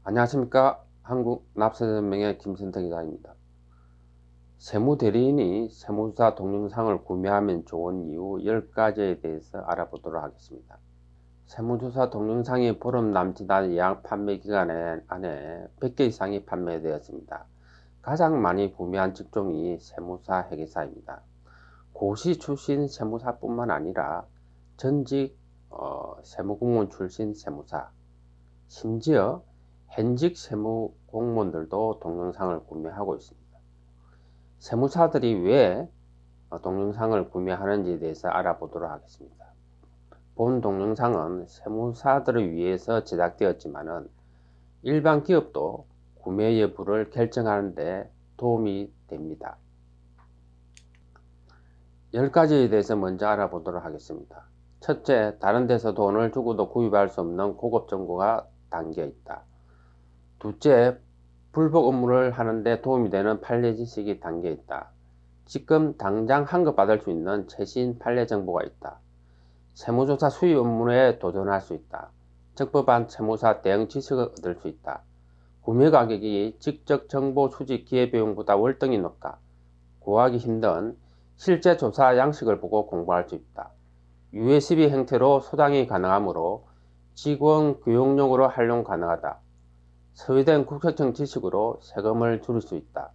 안녕하십니까. 한국납세자연맹의 김선태 기자입니다. 세무대리인이 세무사 동영상을 구매하면 좋은 이유 10가지에 대해서 알아보도록 하겠습니다. 세무조사 동영상이 보름 남짓 않은 예약 판매 기간 안에 100개 이상이 판매되었습니다. 가장 많이 구매한 직종이 세무사 회계사입니다. 고시 출신 세무사뿐만 아니라 전직 세무공무원 출신 세무사, 심지어 현직 세무공무원들도 동영상을 구매하고 있습니다. 세무사들이 왜 동영상을 구매하는지에 대해서 알아보도록 하겠습니다. 본 동영상은 세무사들을 위해서 제작되었지만 일반 기업도 구매 여부를 결정하는 데 도움이 됩니다. 10가지에 대해서 먼저 알아보도록 하겠습니다. 첫째, 다른 데서 돈을 주고도 구입할 수 없는 고급 정보가 담겨 있다. 둘째, 불법 업무를 하는데 도움이 되는 판례 지식이 담겨 있다. 지금 당장 환급받을 수 있는 최신 판례 정보가 있다. 세무조사 수입 업무에 도전할 수 있다. 적법한 세무사 대응 지식을 얻을 수 있다. 구매 가격이 직접 정보 수집 기회비용보다 월등히 높다. 구하기 힘든 실제 조사 양식을 보고 공부할 수 있다. USB 형태로 소장이 가능하므로 직원 교육용으로 활용 가능하다. 소외된 국세청 지식으로 세금을 줄일 수 있다.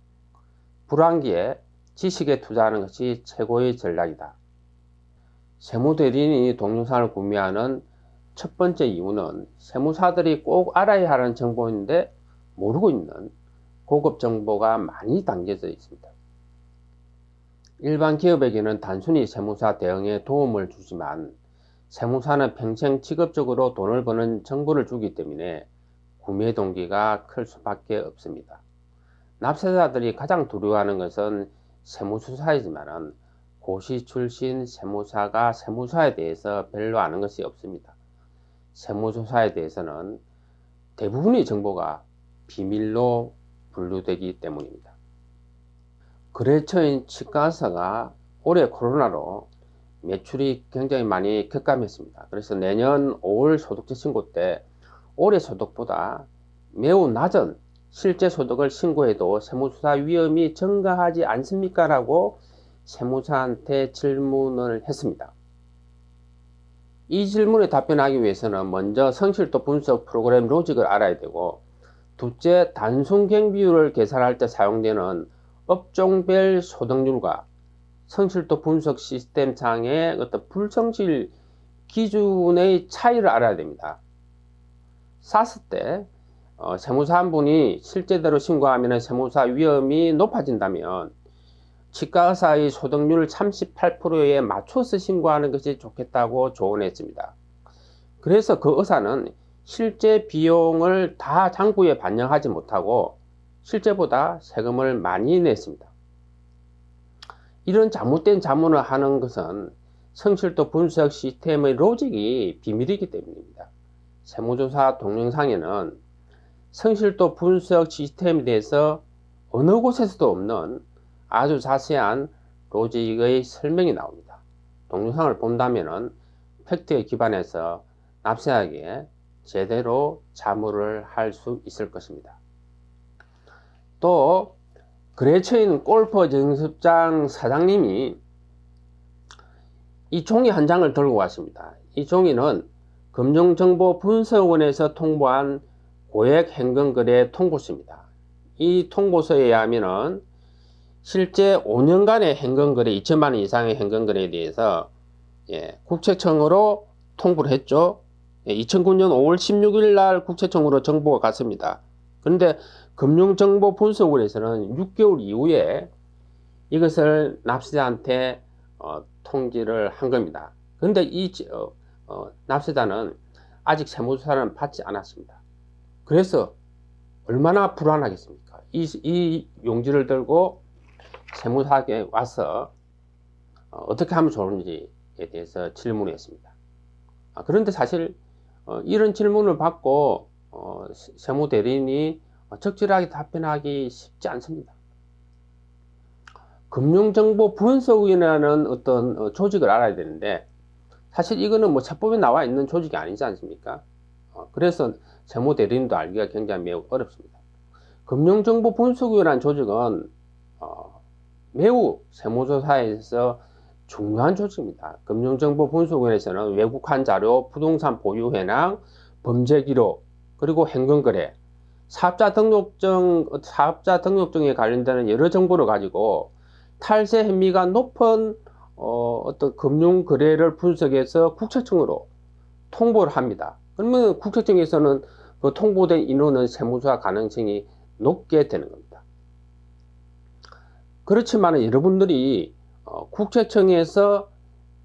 불황기에 지식에 투자하는 것이 최고의 전략이다. 세무대리인이 동영상을 구매하는 첫 번째 이유는 세무사들이 꼭 알아야 하는 정보인데 모르고 있는 고급 정보가 많이 담겨져 있습니다. 일반 기업에게는 단순히 세무사 대응에 도움을 주지만 세무사는 평생 직업적으로 돈을 버는 정보를 주기 때문에 구매 동기가 클 수밖에 없습니다. 납세자들이 가장 두려워하는 것은 세무조사이지만 고시 출신 세무사가 세무사에 대해서 별로 아는 것이 없습니다. 세무조사에 대해서는 대부분의 정보가 비밀로 분류되기 때문입니다. 거래처인 치과의사가 올해 코로나로 매출이 굉장히 많이 격감했습니다. 그래서 내년 5월 소득세 신고 때 올해 소득보다 매우 낮은 실제 소득을 신고해도 세무조사 위험이 증가하지 않습니까? 라고 세무사한테 질문을 했습니다. 이 질문에 답변하기 위해서는 먼저 성실도 분석 프로그램 로직을 알아야 되고, 둘째, 단순경 비율을 계산할 때 사용되는 업종별 소득률과 성실도 분석 시스템상의 어떤 불성실 기준의 차이를 알아야 됩니다. 사스 때 세무사 한 분이 실제대로 신고하면 세무사 위험이 높아진다면 치과의사의 소득률 38%에 맞춰서 신고하는 것이 좋겠다고 조언했습니다. 그래서 그 의사는 실제 비용을 다 장부에 반영하지 못하고 실제보다 세금을 많이 냈습니다. 이런 잘못된 자문을 하는 것은 성실도 분석 시스템의 로직이 비밀이기 때문입니다. 세무조사 동영상에는 성실도 분석 시스템에 대해서 어느 곳에서도 없는 아주 자세한 로직의 설명이 나옵니다. 동영상을 본다면 팩트에 기반해서 납세하기에 제대로 자문을 할 수 있을 것입니다. 또 거래처인 골프 연습장 사장님이 이 종이 한 장을 들고 왔습니다. 이 종이는 금융정보분석원에서 통보한 고액 현금거래 통보서입니다. 이 통보서에 의하면 실제 5년간의 현금거래 2천만 원 이상의 현금거래에 대해서 국세청으로 통보를 했죠. 2009년 5월 16일 날 국세청으로 정보가 갔습니다. 그런데 금융정보분석원에서는 6개월 이후에 이것을 납세자한테 통지를 한 겁니다. 그런데 이 납세자는 아직 세무조사는 받지 않았습니다. 그래서 얼마나 불안하겠습니까? 이 용지를 들고 세무사에 와서 어떻게 하면 좋은지에 대해서 질문했습니다. 그런데 사실 이런 질문을 받고 세무대리인이 적절하게 답변하기 쉽지 않습니다. 금융정보분석원이라는 어떤 조직을 알아야 되는데 사실 이거는 뭐 세법에 나와 있는 조직이 아니지 않습니까? 그래서 세무대리인도 알기가 굉장히 매우 어렵습니다. 금융정보분석위원회라는 조직은 매우 세무조사에서 중요한 조직입니다. 금융정보분석위원회에서는 외국한 자료, 부동산 보유 현황, 범죄 기록, 그리고 현금거래, 사업자 등록증에 관련되는 여러 정보를 가지고 탈세 혐의가 높은 어떤 금융 거래를 분석해서 국세청으로 통보를 합니다. 그러면 국세청에서는 그 통보된 인원은 세무조사 가능성이 높게 되는 겁니다. 그렇지만 여러분들이 국세청에서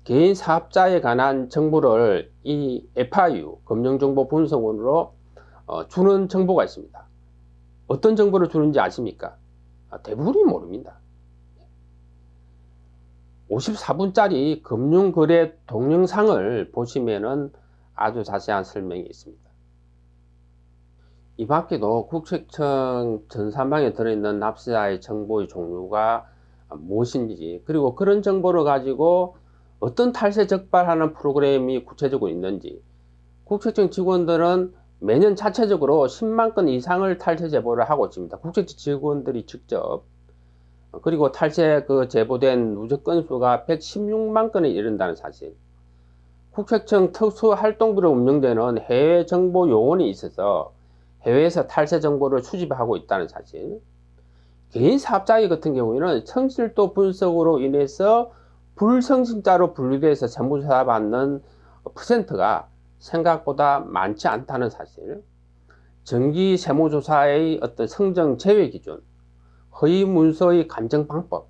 개인 사업자에 관한 정보를 이 FIU 금융정보분석원으로 주는 정보가 있습니다. 어떤 정보를 주는지 아십니까? 대부분이 모릅니다. 54분짜리 금융거래 동영상을 보시면은 아주 자세한 설명이 있습니다. 이 밖에도 국세청 전산망에 들어있는 납세자의 정보의 종류가 무엇인지, 그리고 그런 정보를 가지고 어떤 탈세 적발하는 프로그램이 구체적으로 있는지, 국세청 직원들은 매년 자체적으로 10만 건 이상을 탈세 제보를 하고 있습니다. 국세청 직원들이 직접. 그리고 탈세 제보된 누적 건수가 116만 건에 이른다는 사실. 국세청 특수활동부로 운영되는 해외 정보 요원이 있어서 해외에서 탈세 정보를 수집하고 있다는 사실. 개인 사업자의 같은 경우에는 성실도 분석으로 인해서 불성실자로 분류돼서 세무조사 받는 퍼센트가 생각보다 많지 않다는 사실. 정기 세무조사의 어떤 성정 제외 기준, 허위 문서의 간정 방법,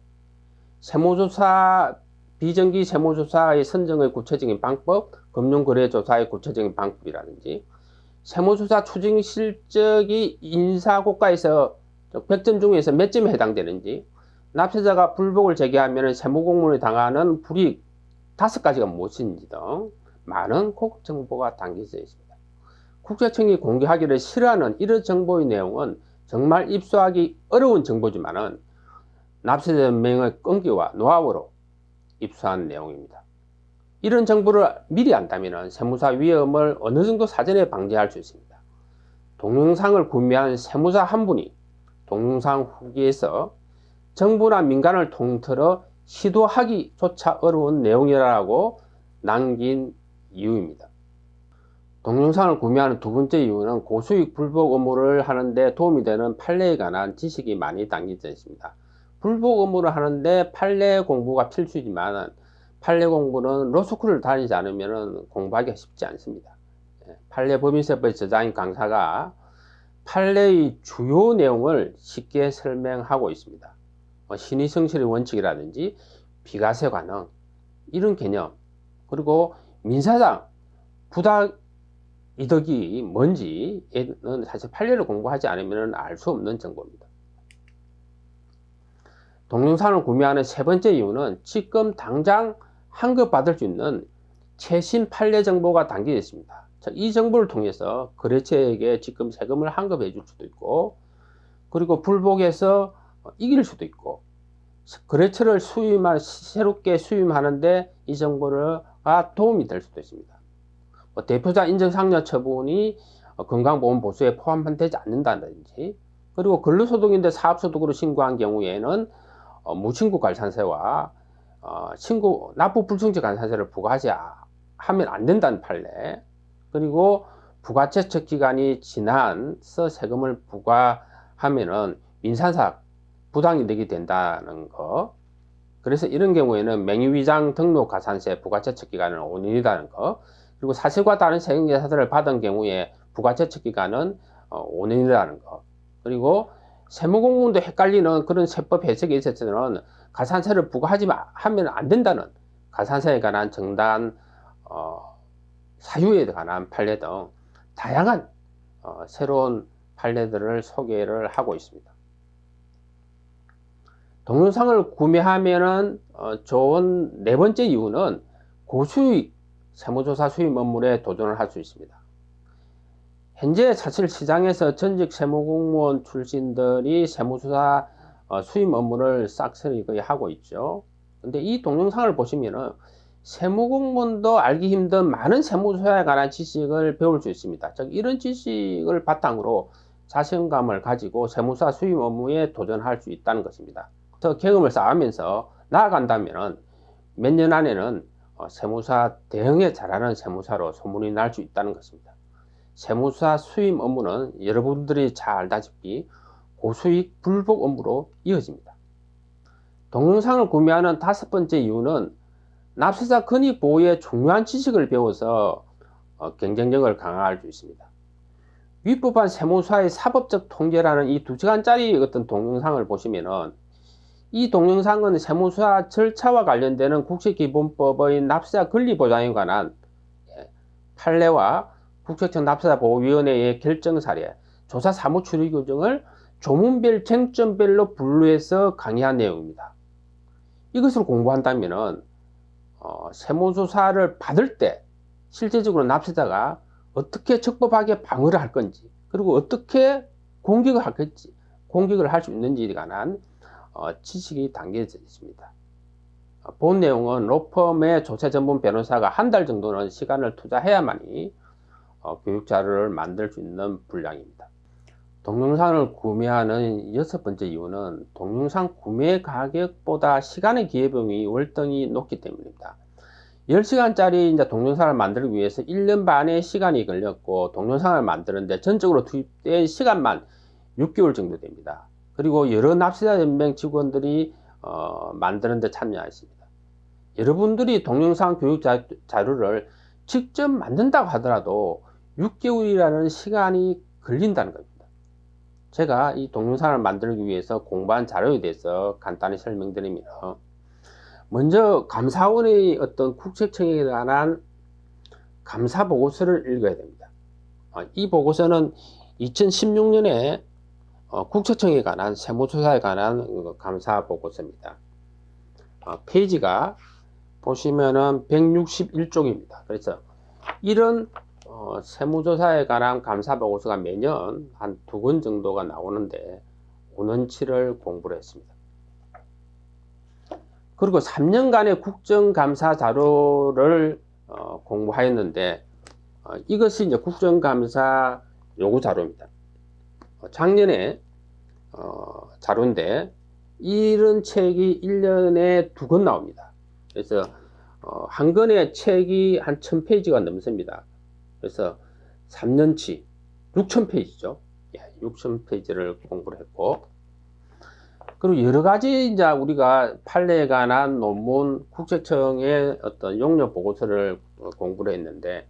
세무조사 비정기 세무조사의 선정의 구체적인 방법, 금융거래조사의 구체적인 방법이라든지, 세무조사 추진 실적이 인사고가에서 100점 중에서 몇 점에 해당되는지, 납세자가 불복을 제기하면 세무공무원에 당하는 불이익 5가지가 무엇인지 등 많은 고급 정보가 담겨져 있습니다. 국세청이 공개하기를 싫어하는 이런 정보의 내용은 정말 입수하기 어려운 정보지만은 납세자 명의 끈기와 노하우로 입수한 내용입니다. 이런 정보를 미리 안다면 세무사 위험을 어느 정도 사전에 방지할 수 있습니다. 동영상을 구매한 세무사 한 분이 동영상 후기에서 정부나 민간을 통틀어 시도하기조차 어려운 내용이라고 남긴 이유입니다. 동영상을 구매하는 두 번째 이유는 고수익 불복 업무를 하는데 도움이 되는 판례에 관한 지식이 많이 담겨져 있습니다. 불복 업무를 하는데 판례 공부가 필수이지만 판례 공부는 로스쿨을 다니지 않으면 공부하기가 쉽지 않습니다. 판례 법인세법의 저자인 강사가 판례의 주요 내용을 쉽게 설명하고 있습니다. 신의성실의 원칙이라든지 비과세 관행, 이런 개념, 그리고 민사상 부당이득이 뭔지는 사실 판례를 공부하지 않으면 알 수 없는 정보입니다. 동영상을 구매하는 세 번째 이유는 지금 당장 환급받을 수 있는 최신 판례 정보가 담겨져 있습니다. 이 정보를 통해서 거래처에게 지금 세금을 환급해 줄 수도 있고, 그리고 불복해서 이길 수도 있고, 거래처를 새롭게 수임하는데 이 정보가 도움이 될 수도 있습니다. 대표자 인정상여 처분이 건강보험 보수에 포함되지 않는다든지, 그리고 근로소득인데 사업소득으로 신고한 경우에는 무신고 관산세와 납부 불충치 관산세를 부과하지 하면 안 된다는 판례, 그리고 부가채척 기간이 지나서 세금을 부과하면은 민사상 부당이득이 된다는 거. 그래서 이런 경우에는 명의위장 등록 가산세 부가채척 기간은 5년이라는 거, 그리고 사실과 다른 세금계산서를 받은 경우에 부가채척 기간은 5년이라는 거, 그리고 세무공무원도 헷갈리는 그런 세법 해석에 있어서는 가산세를 부과하지 하면 안 된다는 가산세에 관한 정당 사유에 관한 판례 등 다양한 새로운 판례들을 소개를 하고 있습니다. 동영상을 구매하면은 좋은 네 번째 이유는 고수익 세무조사 수임 업무에 도전을 할 수 있습니다. 현재 사실 시장에서 전직 세무공무원 출신들이 세무조사 수임 업무를 싹쓸이 거의 하고 있죠. 근데 이 동영상을 보시면은 세무공무원도 알기 힘든 많은 세무서에 관한 지식을 배울 수 있습니다. 즉 이런 지식을 바탕으로 자신감을 가지고 세무사 수임 업무에 도전할 수 있다는 것입니다. 더 경험을 쌓으면서 나아간다면 몇 년 안에는 세무사 대형에 잘하는 세무사로 소문이 날 수 있다는 것입니다. 세무사 수임 업무는 여러분들이 잘 알다시피 고수익 불복 업무로 이어집니다. 동영상을 구매하는 5번째 이유는 납세자 권익 보호의 중요한 지식을 배워서 경쟁력을 강화할 수 있습니다. 위법한 세무사의 사법적 통제라는 이 2시간짜리 어떤 동영상을 보시면은 이 동영상은 세무사 절차와 관련되는 국세기본법의 납세자 권리 보장에 관한 판례와 국세청 납세자보호위원회의 결정 사례, 조사 사무 처리 규정을 조문별 쟁점별로 분류해서 강의한 내용입니다. 이것을 공부한다면은 세무조사를 받을 때 실제적으로 납세자가 어떻게 적법하게 방어를 할 건지, 그리고 어떻게 공격을 할지, 공격을 할 수 있는지에 관한 지식이 담겨져 있습니다. 본 내용은 로펌의 조세 전문 변호사가 한 달 정도는 시간을 투자해야만이 교육 자료를 만들 수 있는 분량입니다. 동영상을 구매하는 6번째 이유는 동영상 구매 가격보다 시간의 기회비용이 월등히 높기 때문입니다. 10시간짜리 이제 동영상을 만들기 위해서 1년 반의 시간이 걸렸고, 동영상을 만드는데 전적으로 투입된 시간만 6개월 정도 됩니다. 그리고 여러 납세자 연맹 직원들이 만드는데 참여하십니다. 여러분들이 동영상 교육 자료를 직접 만든다고 하더라도 6개월이라는 시간이 걸린다는 겁니다. 제가 이 동영상을 만들기 위해서 공부한 자료에 대해서 간단히 설명드리면, 먼저 감사원의 어떤 국세청에 관한 감사 보고서를 읽어야 됩니다. 이 보고서는 2016년에 국세청에 관한 세무조사에 관한 감사 보고서입니다. 페이지가 보시면은 161쪽입니다. 그래서 이런 세무조사에 관한 감사 보고서가 매년 한 2권 정도가 나오는데 5년치를 공부를 했습니다. 그리고 3년간의 국정감사 자료를 공부하였는데, 이것이 이제 국정감사 요구 자료입니다. 작년에 자료인데 이런 책이 1년에 2권 나옵니다. 그래서 한 권의 책이 한 1000페이지가 넘습니다. 그래서 3년치 6000페이지죠. 6000페이지를 공부를 했고, 그리고 여러 가지 이제 우리가 판례에 관한 논문, 국세청의 어떤 용역 보고서를 공부를 했는데,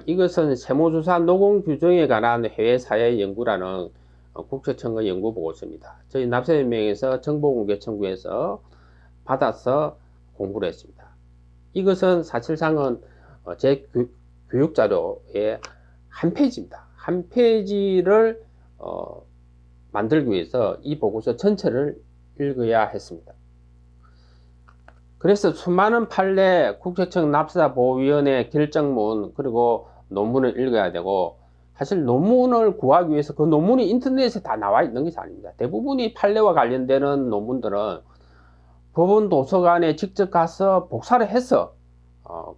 이것은 세무조사 노공 규정에 관한 해외 사회 연구라는 국세청의 연구 보고서입니다. 저희 납세연맹에서 정보공개 청구해서 받아서 공부를 했습니다. 이것은 사실상은 제 교육 자료의 한 페이지입니다. 한 페이지를 만들기 위해서 이 보고서 전체를 읽어야 했습니다. 그래서 수많은 판례, 국세청 납세자보호위원회 결정문, 그리고 논문을 읽어야 되고, 사실 논문을 구하기 위해서 그 논문이 인터넷에 다 나와 있는 것이 아닙니다. 대부분이 판례와 관련되는 논문들은 법원 도서관에 직접 가서 복사를 해서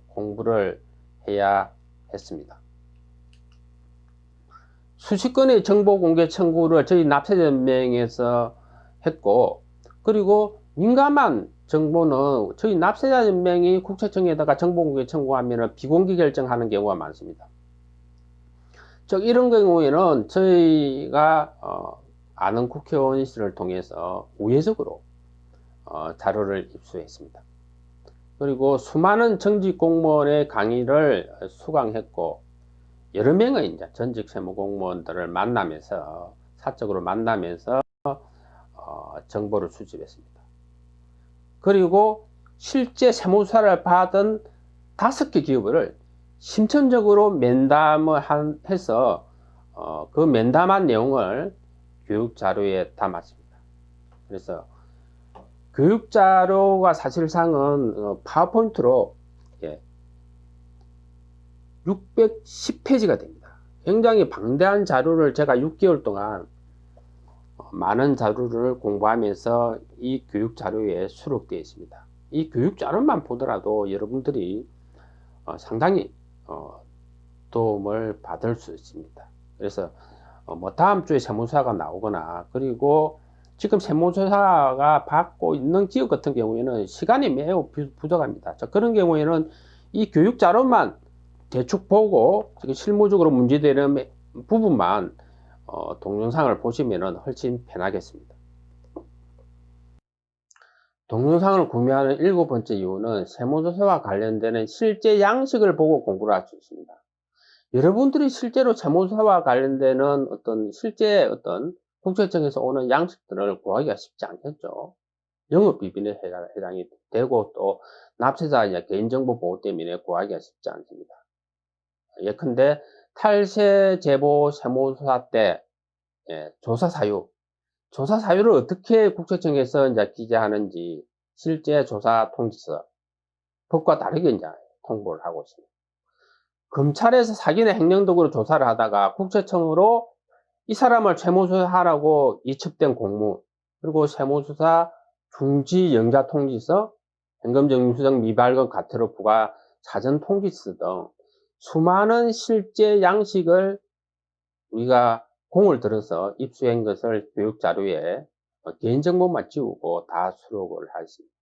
공부를 해야 했습니다. 수십 건의 정보 공개 청구를 저희 납세자연맹에서 했고, 그리고 민감한 정보는 저희 납세자연맹이 국세청에다가 정보 공개 청구하면 비공개 결정하는 경우가 많습니다. 즉 이런 경우에는 저희가 아는 국회의원실을 통해서 우회적으로 자료를 입수했습니다. 그리고 수많은 정직 공무원의 강의를 수강했고, 여러 명의 이제 전직 세무공무원들을 만나면서, 사적으로 만나면서 정보를 수집했습니다. 그리고 실제 세무조사를 받은 5개 기업을 심층적으로 면담을 해서 그 면담한 내용을 교육 자료에 담았습니다. 그래서 교육 자료가 사실상은 파워포인트로 610페이지가 됩니다. 굉장히 방대한 자료를 제가 6개월 동안 많은 자료를 공부하면서 이 교육 자료에 수록되어 있습니다. 이 교육 자료만 보더라도 여러분들이 상당히 도움을 받을 수 있습니다. 그래서 뭐 다음 주에 세무사가 나오거나, 그리고 지금 세무사가 받고 있는 기업 같은 경우에는 시간이 매우 부족합니다. 자, 그런 경우에는 이 교육 자료만 대충 보고 실무적으로 문제되는 부분만 동영상을 보시면 훨씬 편하겠습니다. 동영상을 구매하는 7번째 이유는 세무조사와 관련되는 실제 양식을 보고 공부를 할 수 있습니다. 여러분들이 실제로 세무조사와 관련되는 실제 국세청에서 오는 양식들을 구하기가 쉽지 않겠죠. 영업비밀에 해당이 되고, 또 납세자 개인정보 보호 때문에 구하기가 쉽지 않습니다. 예컨대 탈세 제보 세무조사 때 조사 사유를 어떻게 국세청에서 기재하는지 실제 조사 통지서 법과 다르게 통보를 하고 있습니다. 검찰에서 사기나 횡령등으로 조사를 하다가 국세청으로 이 사람을 세무조사하라고 이첩된 공문, 그리고 세무조사 중지 연가 통지서, 현금정림수령 미발급 과태료 부과 사전 통지서 등 수많은 실제 양식을 우리가 공을 들여서 입수한 것을 교육자료에 개인정보만 지우고 다 수록을 했습니다.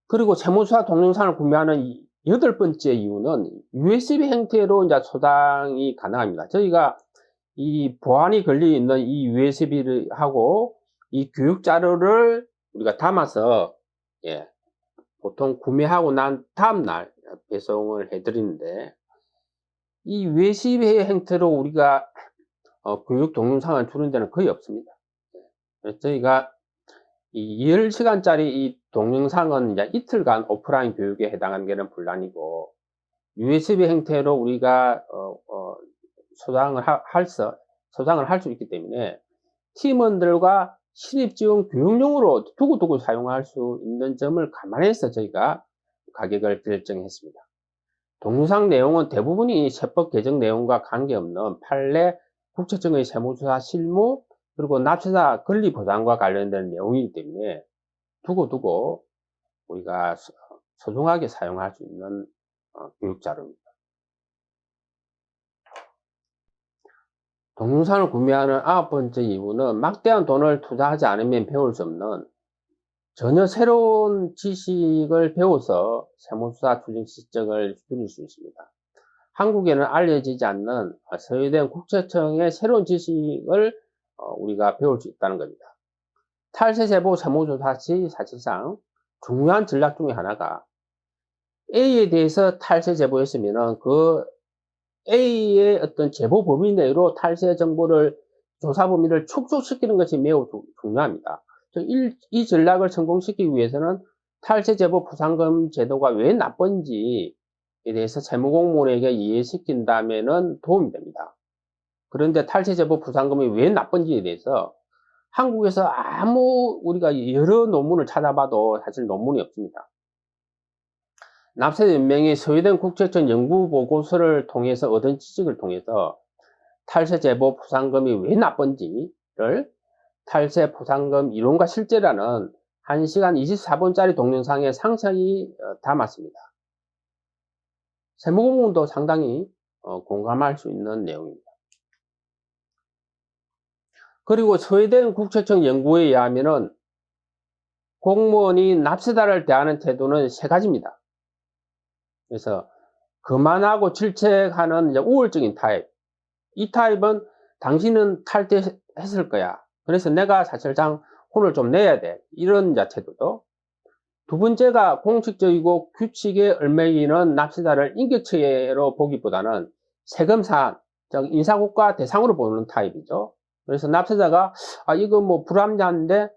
그리고 세무조사 동영상을 구매하는 8번째 이유는 USB 형태로 소장이 가능합니다. 저희가 이 보안이 걸려 있는 이 USB를 하고 이 교육 자료를 우리가 담아서 보통 구매하고 난 다음날 배송을 해드리는데, 이 USB 형태로 우리가 교육 동영상을 주는 데는 거의 없습니다. 그래서 저희가 이 10시간짜리 이 동영상은 이틀간 오프라인 교육에 해당하는 게는 분란이고, USB 형태로 우리가 소장을 할 수 있기 때문에 팀원들과 신입지원 교육용으로 두고두고 사용할 수 있는 점을 감안해서 저희가 가격을 결정했습니다. 동영상 내용은 대부분이 세법 개정 내용과 관계없는 판례, 국세청의 세무조사 실무, 그리고 납세자 권리 보장과 관련된 내용이기 때문에 두고두고 우리가 소중하게 사용할 수 있는 교육 자료입니다. 동영상을 구매하는 9번째 이유는 막대한 돈을 투자하지 않으면 배울 수 없는 전혀 새로운 지식을 배워서 세무조사 추진 실적을 줄일 수 있습니다. 한국에는 알려지지 않는 소외된 국세청의 새로운 지식을 우리가 배울 수 있다는 겁니다. 탈세 제보 세무조사 시 사실상 중요한 전략 중에 하나가 A에 대해서 탈세 제보했으면은 그 A의 제보 범위 내로 탈세 정보를, 조사 범위를 축소시키는 것이 매우 중요합니다. 이 전략을 성공시키기 위해서는 탈세 제보 부상금 제도가 왜 나쁜지에 대해서 세무공무원에게 이해시킨다면은 도움이 됩니다. 그런데 탈세 제보 부상금이 왜 나쁜지에 대해서 한국에서 우리가 여러 논문을 찾아봐도 사실 논문이 없습니다. 납세연맹이 소외된 국세청 연구보고서를 통해서 얻은 지식을 통해서 탈세 제보 부상금이 왜 나쁜지를 탈세 부상금 이론과 실제라는 1시간 24분짜리 동영상에 상세히 담았습니다. 세무공무원도 상당히 공감할 수 있는 내용입니다. 그리고 소외된 국세청 연구에 의하면은 공무원이 납세자를 대하는 태도는 3가지입니다. 그래서 거만하고 질책하는 우월적인 타입. 이 타입은 당신은 탈퇴했을 거야. 그래서 내가 사실상 혼을 좀 내야 돼. 이런 태도도. 두 번째가 공식적이고 규칙에 얽매이는 납세자를 인격체로 보기보다는 세금 사안, 즉 인사고과 대상으로 보는 타입이죠. 그래서 납세자가 이거 뭐 불합리한데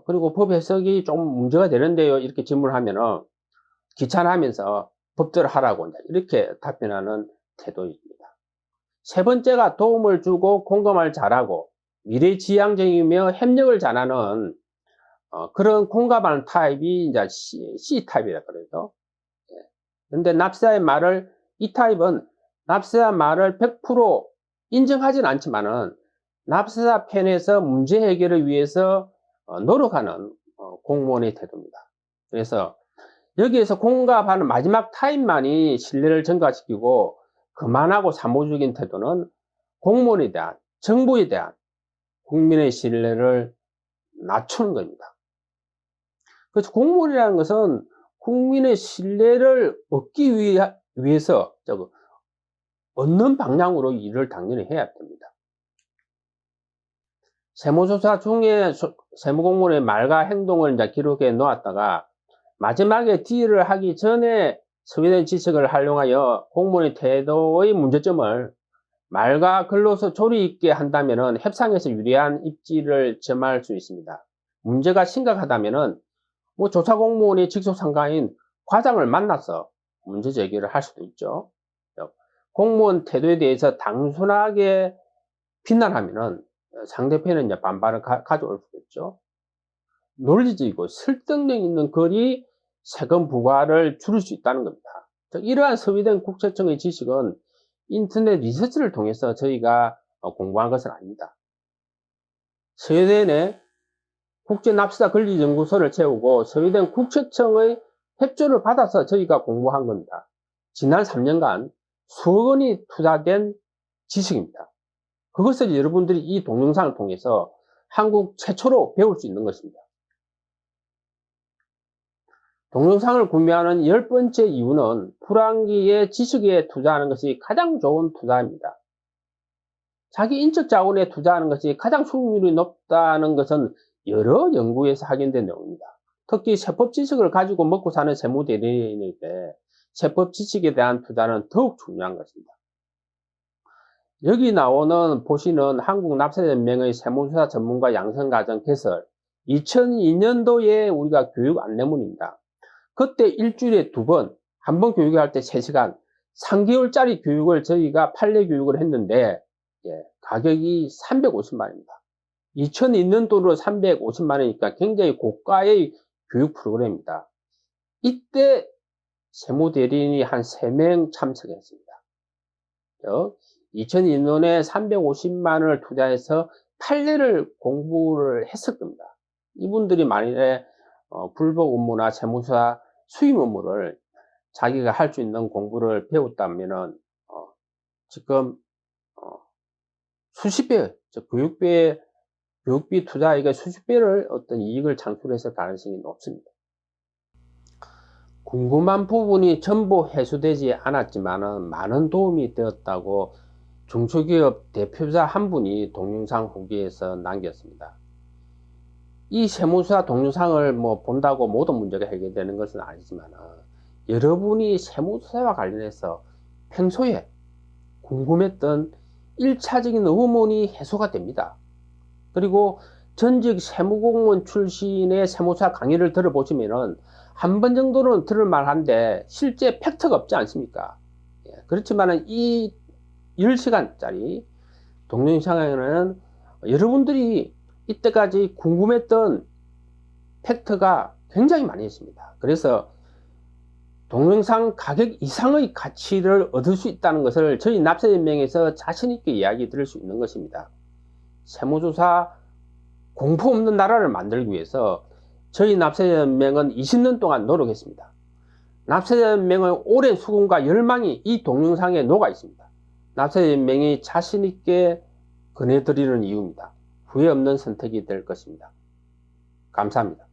그리고 법 해석이 좀 문제가 되는데요, 이렇게 질문하면은 귀찮아하면서 법대로 하라고 이렇게 답변하는 태도입니다. 세 번째가 도움을 주고 공감을 잘하고 미래지향적이며 협력을 잘하는 그런 공감하는 타입이 이제 C 타입이라 그러죠. 그런데 이 타입은 납세자 말을 100% 인정하지는 않지만은 납세자 편에서 문제 해결을 위해서 노력하는 공무원의 태도입니다. 그래서 여기에서 공급하는 마지막 타임만이 신뢰를 증가시키고 그만하고 사무적인 태도는 공무원에 대한, 정부에 대한 국민의 신뢰를 낮추는 겁니다. 그래서 공무원이라는 것은 국민의 신뢰를 얻기 위해서 얻는 방향으로 일을 당연히 해야 됩니다. 세무조사 중에 세무공무원의 말과 행동을 이제 기록해 놓았다가 마지막에 딜을 하기 전에 소개된 지식을 활용하여 공무원의 태도의 문제점을 말과 글로서 조리 있게 한다면 협상에서 유리한 입지를 점할 수 있습니다. 문제가 심각하다면 조사 공무원이 직속 상관인 과장을 만나서 문제 제기를 할 수도 있죠. 공무원 태도에 대해서 단순하게 비난하면 상대편은 이제 반발을 가져올 수도 있죠. 논리적이고 설득력 있는 글이 세금 부과를 줄일 수 있다는 겁니다. 이러한 소비된 국세청의 지식은 인터넷 리서치를 통해서 저희가 공부한 것은 아닙니다. 스웨덴의 국제납세자 권리연구소를 채우고 스웨덴 국세청의 협조를 받아서 저희가 공부한 겁니다. 지난 3년간 수억 원이 투자된 지식입니다. 그것을 여러분들이 이 동영상을 통해서 한국 최초로 배울 수 있는 것입니다. 동영상을 구매하는 10번째 이유는 불황기에 지식에 투자하는 것이 가장 좋은 투자입니다. 자기 인적 자원에 투자하는 것이 가장 수익률이 높다는 것은 여러 연구에서 확인된 내용입니다. 특히 세법 지식을 가지고 먹고 사는 세무대리인에게 세법 지식에 대한 투자는 더욱 중요한 것입니다. 여기 보시는 한국납세연맹의 세무조사 전문가 양성과정 개설 2002년도에 우리가 교육 안내문입니다. 그때 일주일에 2번, 한 번 교육할 때 3시간, 3개월짜리 교육을 저희가 판례 교육을 했는데 가격이 350만원입니다. 2002년도로 350만원이니까 굉장히 고가의 교육 프로그램입니다. 이때 세무대리인이 한 3명 참석했습니다. 2002년에 350만원을 투자해서 판례를 공부를 했을 겁니다. 이분들이 만일에 불법 업무나 세무조사 수임 업무를 자기가 할 수 있는 공부를 배웠다면은 지금 수십 배, 교육비 투자액의 수십 배를 어떤 이익을 창출했을 가능성이 높습니다. 궁금한 부분이 전부 해소되지 않았지만 많은 도움이 되었다고 중소기업 대표자 한 분이 동영상 후기에서 남겼습니다. 이 세무조사 동영상을 본다고 모든 문제가 해결되는 것은 아니지만 여러분이 세무조사와 관련해서 평소에 궁금했던 1차적인 의문이 해소가 됩니다. 그리고 전직 세무공무원 출신의 세무조사 강의를 들어보시면 한 번 정도는 들을 만한데 실제 팩트가 없지 않습니까? 그렇지만 이 10시간짜리 동영상에는 여러분들이 이때까지 궁금했던 팩트가 굉장히 많이 있습니다. 그래서 동영상 가격 이상의 가치를 얻을 수 있다는 것을 저희 납세연맹에서 자신있게 이야기 드릴 수 있는 것입니다. 세무조사 공포 없는 나라를 만들기 위해서 저희 납세연맹은 20년 동안 노력했습니다. 납세연맹의 오랜 수고과 열망이 이 동영상에 녹아 있습니다. 납세연맹이 자신있게 권해드리는 이유입니다. 후회 없는 선택이 될 것입니다. 감사합니다.